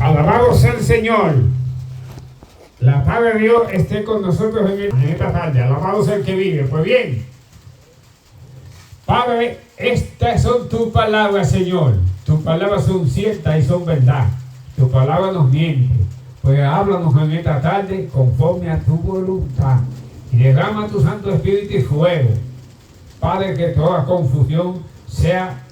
Alabado sea el Señor. La paz de Dios esté con nosotros en esta tarde. Alabado sea el que vive. Pues bien, Padre, estas son tus palabras, Señor. Tus palabras son ciertas y son verdad. Tu palabra nos miente. Pues háblanos en esta tarde conforme a tu voluntad. Y derrama tu Santo Espíritu y fuego. Padre, que toda confusión sea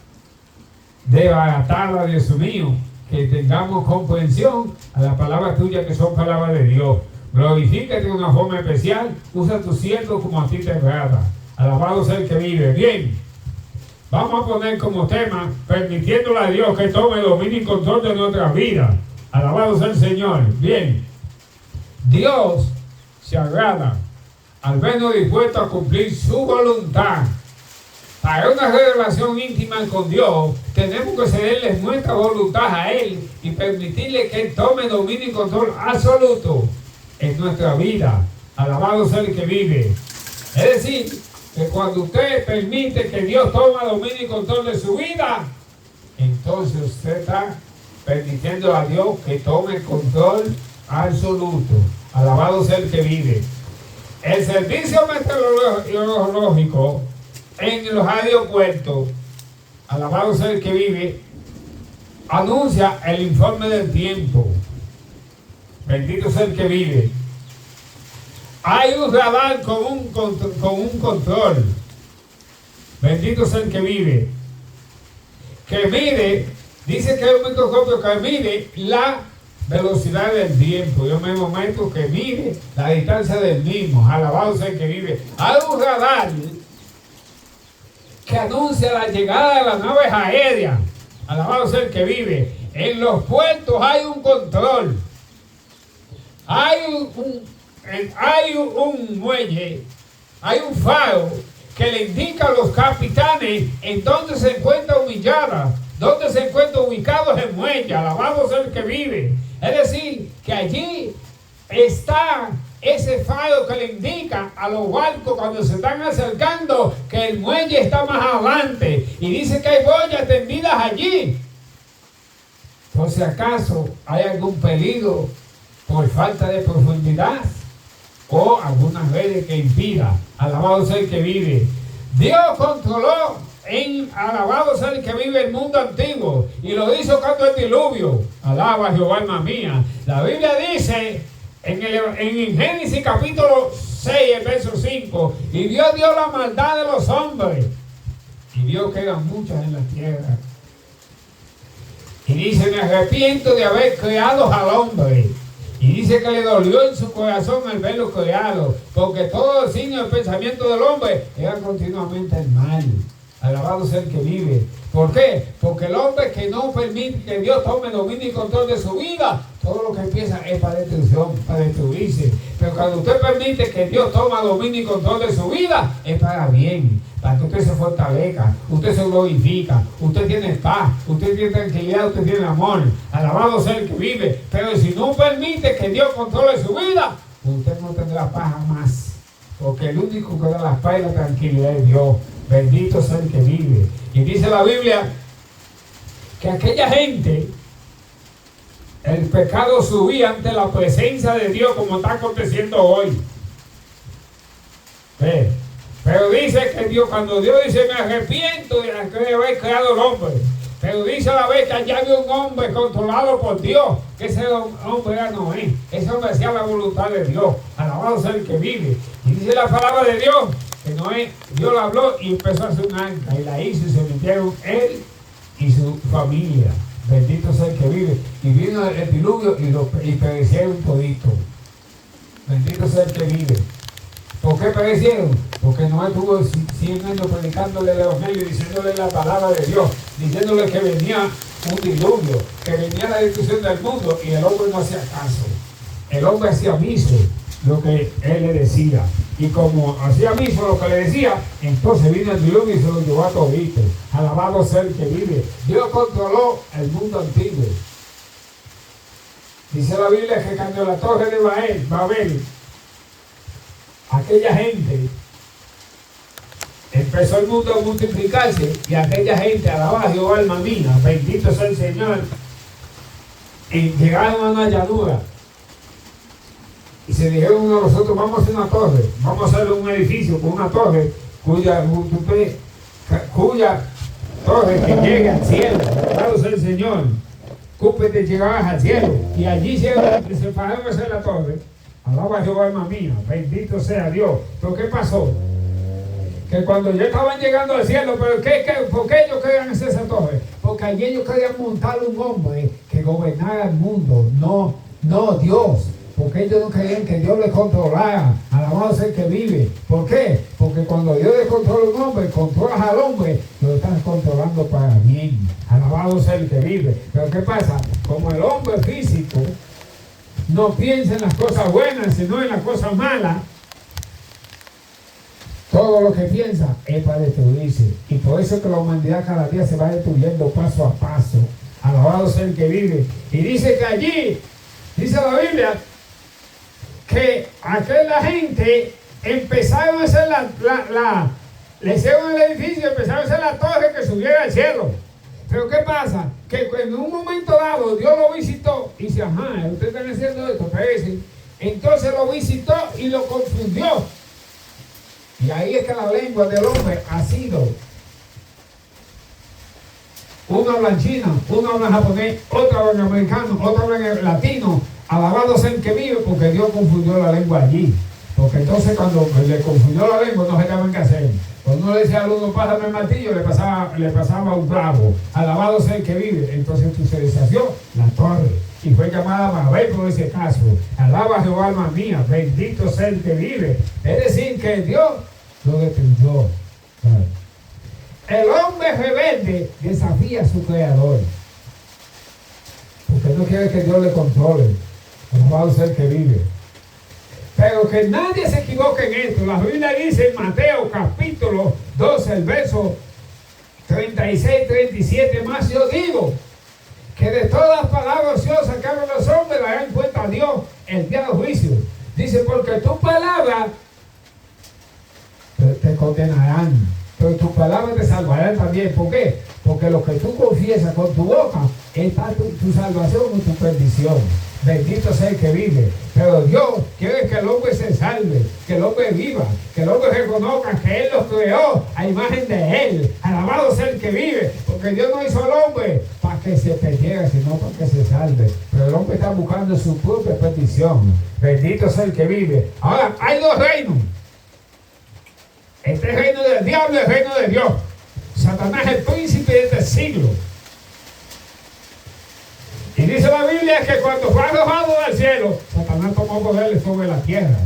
desbaratada, Dios mío. Que tengamos comprensión a las palabras tuyas que son palabras de Dios. Glorifícate de una forma especial. Usa tu siervo como a ti te agrada. Alabado sea el que vive. Bien. Vamos a poner como tema, permitiéndole a Dios que tome dominio y control de nuestras vidas. Alabado sea el Señor. Bien. Dios se agrada al vernos dispuestos a cumplir su voluntad. Para una relación íntima con Dios, tenemos que cederle nuestra voluntad a Él y permitirle que Él tome dominio y control absoluto en nuestra vida. Alabado sea el que vive. Es decir, que cuando usted permite que Dios tome dominio y control de su vida, entonces usted está permitiendo a Dios que tome control absoluto. Alabado sea el que vive. El servicio meteorológico en los aeropuertos, alabado sea el que vive, anuncia el informe del tiempo. Bendito sea el que vive. Hay un radar con un control. Bendito sea el que vive. Que mide, dice que hay un microscopio que mide la velocidad del tiempo. Yo me momento que mide la distancia del mismo. Alabado sea el que vive. Hay un radar que anuncia la llegada de las naves aéreas. Alabado sea el que vive. En los puertos hay un control. Hay un muelle, hay un faro que le indica a los capitanes en dónde se encuentra humillada, dónde se encuentra ubicado el muelle. Alabado sea el que vive. Es decir, que allí está ese faro que le indica a los barcos cuando se están acercando que el muelle está más adelante y dice que hay boyas tendidas allí. Por si acaso hay algún peligro por falta de profundidad o algunas redes que impida. Alabado sea el que vive. Dios controló alabado sea el que vive el mundo antiguo y lo hizo cuando el diluvio. Alaba a Jehová, alma mía. La Biblia dice en Génesis capítulo 6, el verso 5, y Dios dio la maldad de los hombres y vio que eran muchas en la tierra. Y dice, me arrepiento de haber creado al hombre. Y dice que le dolió en su corazón al verlo creado, porque todo el signo del pensamiento del hombre era continuamente el mal. Alabado sea el que vive. ¿Por qué? Porque el hombre que no permite que Dios tome dominio y control de su vida, todo lo que empieza es para destrucción, para destruirse. Pero cuando usted permite que Dios tome dominio y control de su vida, es para bien, para que usted se fortalezca, usted se glorifica, usted tiene paz, usted tiene tranquilidad, usted tiene amor. Alabado sea el que vive. Pero si no permite que Dios controle su vida, usted no tendrá paz jamás. Porque el único que da la paz y la tranquilidad es Dios. Bendito sea el que vive. Y dice la Biblia que aquella gente, el pecado subía ante la presencia de Dios como está aconteciendo hoy. Pero dice que Dios, cuando Dios dice me arrepiento de haber creado el hombre, pero dice a la vez que allá había un hombre controlado por Dios, que ese hombre era Noé. Ese hombre hacía la voluntad de Dios. Alabado sea el que vive. Y dice la palabra de Dios que Noé, Dios lo habló y empezó a hacer un arca y la hizo y se metieron él y su familia. Bendito sea el que vive. Y vino el diluvio y perecieron toditos. Bendito sea el que vive. ¿Por qué perecieron? Porque Noé estuvo 100 años predicándole el evangelio y diciéndole la palabra de Dios, diciéndole que venía un diluvio, que venía la destrucción del mundo, y el hombre no hacía caso. El hombre hacía miso lo que él le decía. Y como hacía miso lo que le decía, entonces vino el diluvio y se lo llevó a todito. Alabado sea el que vive. Dios controló el mundo antiguo. Dice la Biblia que cuando la torre de Babel, aquella gente, empezó el mundo a multiplicarse y aquella gente alababa a Jehová, alma mía, bendito sea el Señor. y llegaron a una llanura y se dijeron uno a los otros, vamos a hacer una torre, vamos a hacer un edificio con una torre cuya torre que llegue al cielo. Alabado sea el Señor. Cúpete llegabas al cielo y allí se pararon a hacer la torre. Alaba a Jehová, alma mía, bendito sea Dios. ¿Pero qué pasó? Que cuando ya estaban llegando al cielo, ¿pero por qué ellos querían hacer esa torre? Porque allí ellos querían montar un hombre que gobernara el mundo, no Dios. Porque ellos no querían que Dios les controlara. Alabado sea el que vive. ¿Por qué? Porque cuando Dios le controla un hombre, controlas al hombre, lo estás controlando para bien. Alabado sea el que vive. Pero ¿qué pasa? Como el hombre físico no piensa en las cosas buenas, sino en las cosas malas, todo lo que piensa es para destruirse. Y por eso que la humanidad cada día se va destruyendo paso a paso. Alabado sea el que vive. Y dice que allí, dice la Biblia, que aquella gente empezaron a hacer le hicieron el edificio, empezaron a hacer la torre que subiera al cielo. Pero ¿qué pasa? Que en un momento dado Dios lo visitó y dice, ajá, ustedes están haciendo esto, parece. Entonces lo visitó y lo confundió. Y ahí es que la lengua del hombre ha sido, uno habla en chino, uno habla en japonés, otro habla en americano, otro habla en latino. Alabado sea el que vive, porque Dios confundió la lengua allí. Porque entonces cuando le confundió la lengua no sabían qué hacer. Cuando uno le decía al uno, pásame el martillo, le pasaba un clavo. Alabado sea el que vive. Entonces se deshació la torre y fue llamada Babel por ese caso. Alaba a Jehová, alma mía, bendito sea el que vive. Es decir, que Dios lo destruyó. El hombre rebelde desafía a su creador, porque no quiere que Dios le controle. Alabado sea el que vive. Pero que nadie se equivoque en esto. La Biblia dice en Mateo capítulo 12, el verso 36, 37, más yo digo que de todas las palabras ociosas que hablan los hombres le darán cuenta a Dios el día del juicio. Dice, porque tus palabras te condenarán, pero tus palabras te salvarán también. ¿Por qué? Porque lo que tú confiesas con tu boca está tu salvación o tu perdición. Bendito sea el que vive. Pero Dios quiere que el hombre se salve, que el hombre viva, que el hombre reconozca que Él los creó a imagen de Él. Alabado sea el que vive, porque Dios no hizo al hombre para que se perdiera, sino para que se salve. Pero el hombre está buscando su propia perdición. Bendito sea el que vive. Ahora, hay dos reinos. Este reino del diablo y el reino de Dios. Satanás es el príncipe de este siglo. Y dice la Biblia que cuando fue arrojado del cielo, Satanás tomó poder sobre la tierra.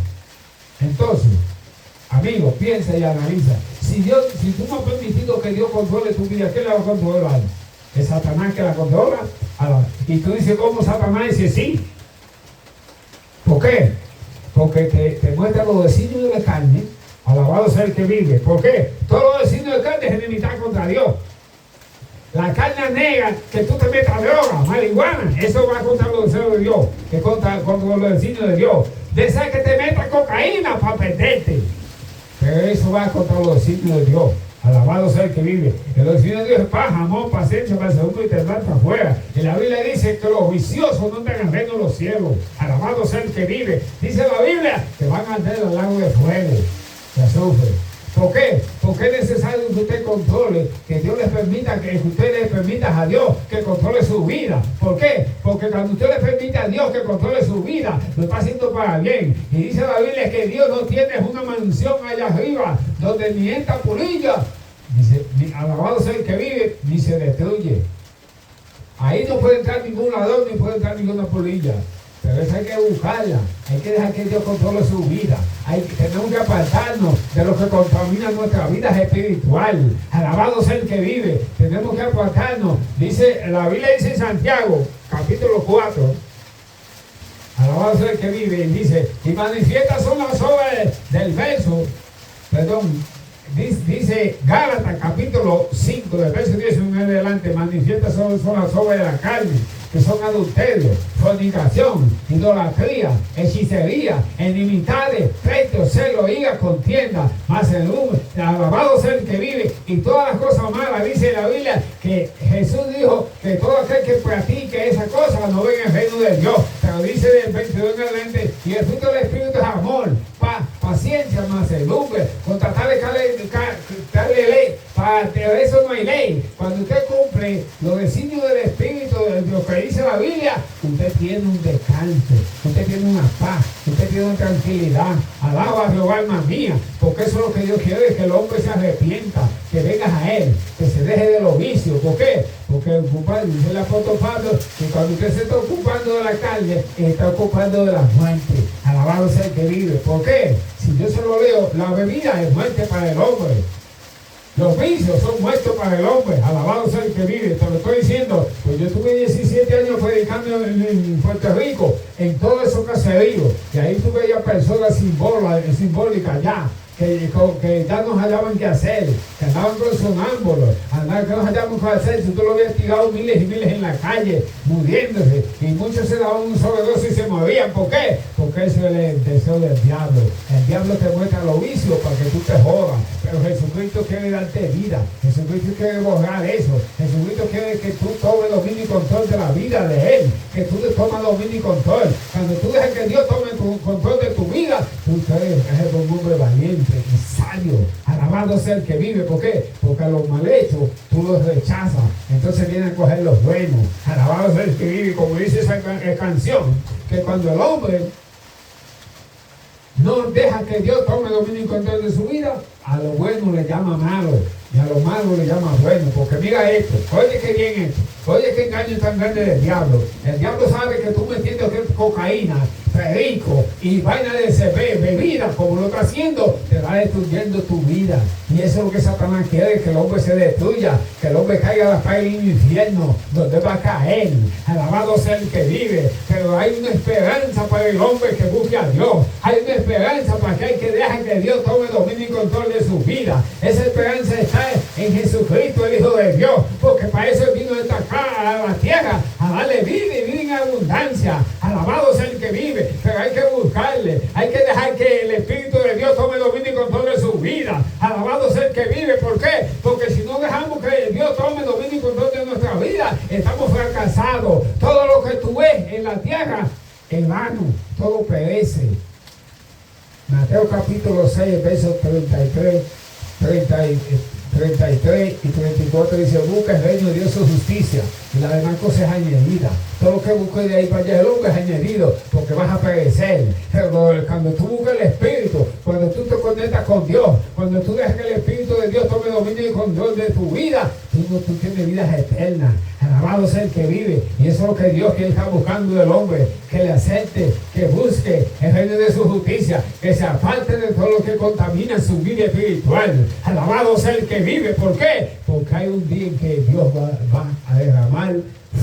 Entonces, amigo, piensa y analiza. Si tú no has permitido que Dios controle tu vida, ¿quién la va a controlar? ¿Es Satanás que la controla? Y tú dices, ¿cómo Satanás? Dice, sí. ¿Por qué? Porque te muestra los designios de la carne. Alabado sea el que vive. ¿Por qué? Todos los designios de carne es enemistad contra Dios. La carne negra, que tú te metas droga, marihuana, eso va contra los deseos de Dios, que contra los designios de Dios. Desea que te metas cocaína para perderte, pero eso va contra los designios de Dios. Alabado sea el que vive. El designio de Dios es paz, amor, paciencia, mansedumbre y templanza afuera. Y la Biblia dice que los viciosos no andan al reino de los cielos. Alabado sea el que vive. Dice la Biblia que van a arder al lago de fuego, de azufre. ¿Por qué? Porque es necesario que usted controle, que Dios les permita, que usted le permita a Dios que controle su vida. ¿Por qué? Porque cuando usted le permite a Dios que controle su vida, lo está haciendo para bien. Y dice la Biblia que Dios no tiene una mansión allá arriba, donde ni entra polilla, dice, alabado sea el que vive, ni se destruye. Ahí no puede entrar ningún ladrón, ni puede entrar ninguna polilla. Pero eso hay que buscarla, hay que dejar que Dios controle su vida. Tenemos que apartarnos de lo que contamina nuestra vida espiritual. Alabado sea el que vive. Tenemos que apartarnos. Dice, la Biblia dice en Santiago, capítulo 4. Alabado sea el que vive. Y dice, y manifiestas son las obras del verso. Perdón. Dice Gálatas capítulo 5, del verso 19 en adelante, manifiestas son las obras de la carne, que son adulterio, fornicación, idolatría, hechicería, enemistades, pleitos, celos, ira, contienda, mansedumbre, alabado sea el que vive, y todas las cosas malas. Dice la Biblia que Jesús dijo que todo aquel que practique esa cosa no ven el reino de Dios. Pero dice del 22 en adelante, y el fruto del Espíritu es amor, paz, paciencia, mansedumbre, contra tales ley, para eso no hay ley. Cuando usted cumple los designios del Espíritu, de lo que dice la Biblia, usted tiene un descanso, usted tiene una paz, usted tiene una tranquilidad. Alaba a Jehová, alma mía, porque eso es lo que Dios quiere, que el hombre se arrepienta, que vengas a Él, que se deje de los vicios. ¿Por qué? Porque dice el apóstol Pablo que cuando usted se está ocupando de la carne, está ocupando de la muerte. Alabado sea el que vive. ¿Por qué? Si yo se lo leo, la bebida es muerte para el hombre. Los vicios son muertos para el hombre. Alabado sea el que vive. Te lo estoy diciendo. Pues yo tuve 17 años predicando en Puerto Rico, en todos esos caseríos. Y ahí tuve ya personas simbólicas ya. Que ya no hallaban qué hacer, que andaban con sonámbulos, que no hallaban qué hacer. Si tú lo habías tirado miles y miles en la calle, muriéndose, y muchos se daban un sobredosis y se morían. ¿Por qué? Porque eso es el deseo del diablo. El diablo te muestra los vicios para que tú te jodas, pero Jesucristo quiere darte vida. Jesucristo quiere borrar eso. Jesucristo quiere que tú tomes dominio y control de la vida de Él, que tú le tomas dominio y control. Cuando tú dejas que Dios tome control de tu vida, tú eres un hombre valiente y sabio. Alabado sea el que vive. ¿Por qué? Porque a los mal hechos tú los rechazas, entonces vienen a coger los buenos. Alabado sea el que vive. Como dice esa canción, que cuando el hombre no deja que Dios tome dominio y control de su vida, a lo bueno le llama malo y a lo malo le llama bueno. Porque mira esto, oye que bien esto, oye que engaño tan grande del diablo. El diablo sabe que tú metiendo cocaína, perico y vaina de bebida, como lo está haciendo, te va destruyendo tu vida. Y eso es lo que Satanás quiere, que el hombre se destruya, que el hombre caiga a la paz del infierno, donde va a caer. Alabado sea el que vive. Pero hay una esperanza para el hombre que busque a Dios. Hay una esperanza para aquel que deja que Dios tome dominio y control de su vida. Esa esperanza está en Jesucristo, el Hijo de Dios, porque para eso vino a la tierra, a darle vida y vida en abundancia. Alabado sea el que vive. Pero hay que buscarle, hay que dejar que el Espíritu de Dios tome dominio y control de su vida. Alabado sea el que vive. ¿Por qué? Porque si no dejamos que Dios tome dominio y control de nuestra vida, estamos fracasados. Todo lo que tú ves en la tierra, en vano, todo perece. Mateo capítulo 6, versos 33 y 34 dice: busca el reino de Dios, su justicia, y la demás cosa es añadida. Todo lo que busques de ahí para allá, el hombre es añadido, porque vas a perecer. Pero cuando tú buscas el Espíritu, cuando tú te conectas con Dios, cuando tú dejas que el Espíritu de Dios tome dominio y control de tu vida, tú tienes vidas eternas. Alabado sea el que vive. Y eso es lo que Dios está buscando del hombre, que le acepte, que busque el reino de su justicia, que se aparte de todo lo que contamina su vida espiritual. Alabado sea el que vive. ¿Por qué? Porque hay un día en que Dios va a derramar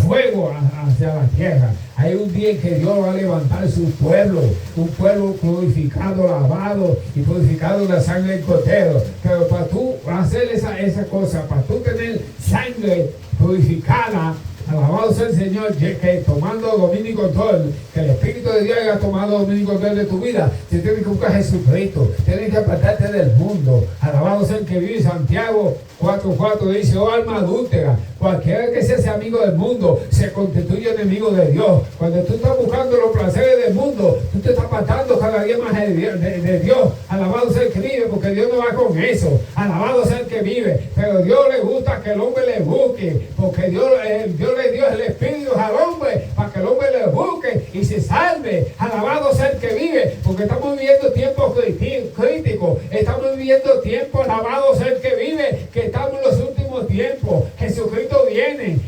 fuego hacia la tierra. Hay un día en que Dios va a levantar su pueblo, un pueblo glorificado, lavado y purificado en la sangre del Cordero. Pero para tú hacer esa cosa, para tú tener sangre purificada, alabado sea el Señor, que tomando dominio y control, que el Espíritu de Dios haya tomado dominio y control de tu vida, te tienes que buscar a Jesucristo, tienes que apartarte del mundo. Alabado sea el que vive. Santiago 4:4 dice: oh alma adúltera, cualquiera que sea ese amigo del mundo se constituye enemigo de Dios. Cuando tú estás buscando los placeres del mundo, tú te estás apartando cada día más de Dios. Alabado sea el que vive, porque Dios no va con eso. Alabado sea el que vive. Pero Dios le gusta que el hombre le busque, porque Dios le dio el Espíritu al hombre para que el hombre le busque y se salve. Alabado sea el que vive, porque estamos viviendo tiempos críticos. Estamos viviendo tiempos, alabado sea el que vive, que estamos en los últimos tiempos. Jesucristo viene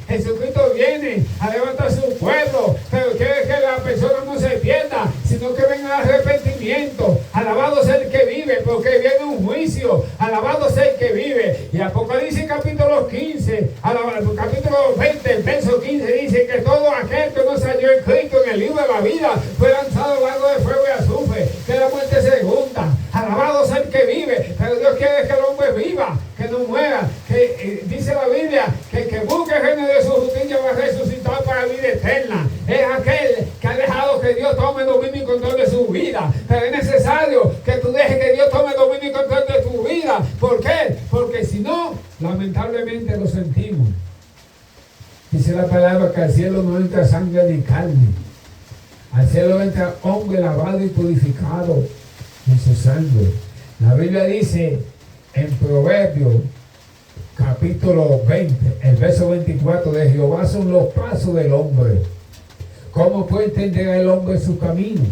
a levantar su pueblo, pero quiere que la persona no se pierda, sino que venga al arrepentimiento. Alabado sea el que vive, porque viene un juicio. Alabado sea el que vive. Y Apocalipsis capítulo 15, capítulo 20, verso 15 dice que todo aquel que no salió en Cristo en el libro de la vida fue lanzado al lago de fuego y azufre, que es la muerte segunda. Alabado sea el que vive. Pero Dios quiere que el hombre viva, que no muera, que dice la Biblia que busque el reino de su justicia va a resucitar para la vida eterna. eterna. Es aquel que ha dejado que Dios tome dominio y control de su vida. Pero es necesario que tú dejes que Dios tome dominio y control de tu vida. ¿Por qué? Porque si no, lamentablemente lo sentimos. Dice la palabra que al cielo no entra sangre ni carne. Al cielo entra hombre lavado y purificado en su sangre. La Biblia dice en Proverbios capítulo 20, el verso 24, de Jehová son los pasos del hombre. ¿Cómo puede entender el hombre su camino?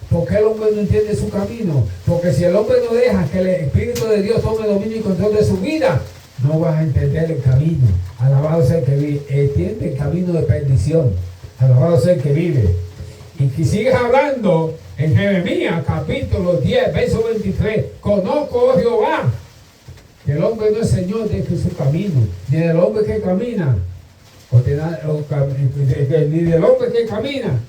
¿Por qué el hombre no entiende su camino? Porque si el hombre no deja que el Espíritu de Dios tome dominio y control de su vida, no vas a entender el camino. Alabado sea el que vive. Entiende el camino de perdición. Alabado sea el que vive. Y que sigues hablando en Jeremías capítulo 10, verso 23. Conozco, oh Jehová, que el hombre no es señor de su camino, ni del hombre que camina, ni del hombre que camina,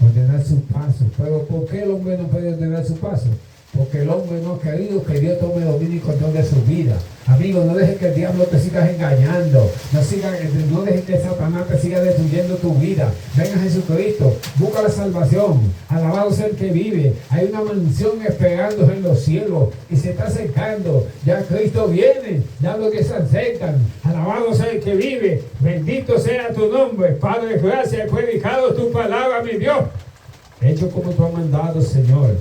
ordenar sus pasos. Pero ¿por qué el hombre no puede ordenar sus pasos? Porque el hombre no ha querido que Dios tome dominio y control de su vida. Amigo, no dejes que el diablo te siga engañando. No dejes que Satanás te siga destruyendo tu vida. Ven a Jesucristo, busca la salvación. Alabado sea el que vive. Hay una mansión esperando en los cielos y se está acercando. Ya Cristo viene, ya los que se acercan. Alabado sea el que vive. Bendito sea tu nombre. Padre, gracias, he predicado tu palabra, mi Dios. Hecho como tú has mandado, Señor.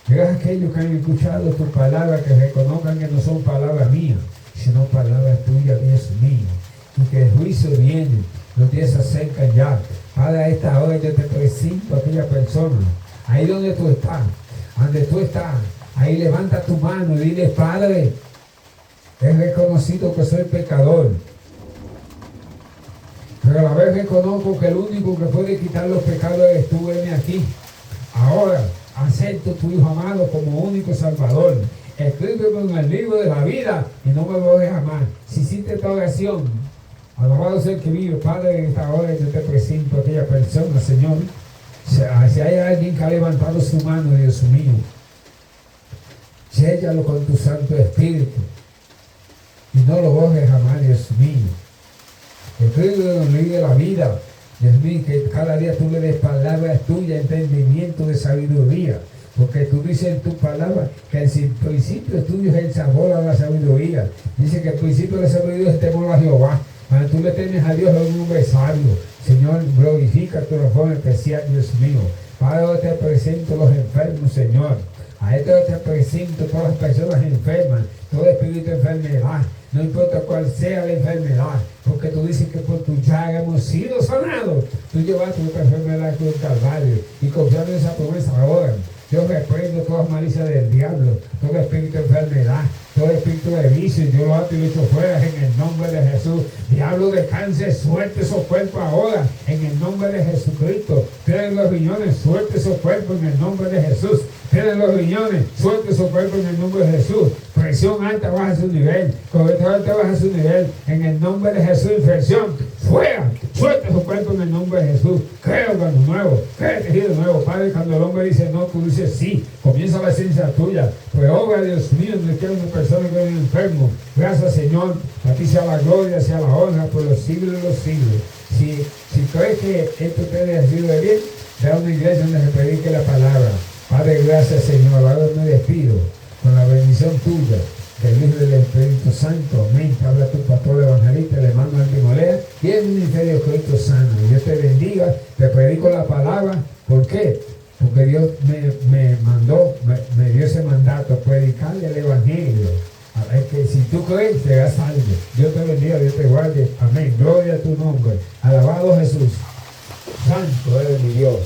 Gracias a aquellos que han escuchado tu palabra, que reconozcan que no son palabras mías, sino palabras tuyas, Dios mío. Y que el juicio viene, los días se acercan ya. Padre, a esta hora yo te presento a aquella persona, ahí donde tú estás, ahí levanta tu mano y dile: Padre, he reconocido que soy pecador, pero a la vez reconozco que el único que puede quitar los pecados eres tú. Venme aquí. Ahora acepto tu Hijo amado como único Salvador. Escríbeme en el libro de la vida y no me borres jamás. Si hiciste esta oración, alabado sea el que vive. Padre, en esta hora yo te presento a aquella persona, Señor. Si hay alguien que ha levantado su mano, Dios mío, séllalo con tu Santo Espíritu y no lo borres jamás, Dios mío. Escríbeme en el libro de la vida. Dios mío, que cada día tú le des palabras tuyas, entendimiento de sabiduría, porque tú dices en tu palabra que el principio tuyo es el sabor a la sabiduría. Dice que el principio de la sabiduría es el temor a Jehová. Cuando tú le temes a Dios, es un hombre sabio. Señor, glorifica tu forma especial, Dios mío. Padre, te presento los enfermos, Señor. A esto te presento todas las personas enfermas, todo espíritu de enfermedad. No importa cuál sea la enfermedad, porque tú dices que por tu llaga hemos sido sanados. Tú llevaste nuestra enfermedad a tu Calvario y confiando en esa promesa ahora. Yo reprendo todas malicias del diablo, todo espíritu de enfermedad, todo espíritu de vicio, yo lo ato y lo echo fuera en el nombre de Jesús. Diablo de cáncer, suelte esos cuerpos ahora en el nombre de Jesucristo. Pierden los riñones, suelte esos cuerpos en el nombre de Jesús. Pierden los riñones, suelte esos cuerpos en el nombre de Jesús. Presión alta, baja su nivel. Colesterol alta, baja su nivel. En el nombre de Jesús, infección, fuera. Suelta su cuerpo en el nombre de Jesús. Creo órgano nuevo, creo tejido nuevo. Padre, cuando el hombre dice no, tú dices sí. Comienza la ciencia tuya. Pues obra, Dios mío, donde quiera una persona que viene enfermo. Gracias, Señor. A ti sea la gloria, sea la honra por los siglos de los siglos. Si crees que esto te ha sido de bien, ve a una iglesia donde se predique la palabra. Padre, gracias, Señor. Ahora me despido con la bendición tuya, del Hijo y del Espíritu Santo. Amén. Te habla tu pastor evangelista, el hermano Altimolea, y el ministerio Cristo Sano. Dios te bendiga, te predico la palabra. ¿Por qué? Porque Dios me mandó, me dio ese mandato, predicarle el evangelio. Es que si tú crees, serás salvo. Dios te bendiga, Dios te guarde. Amén. Gloria a tu nombre. Alabado Jesús. Santo eres mi Dios.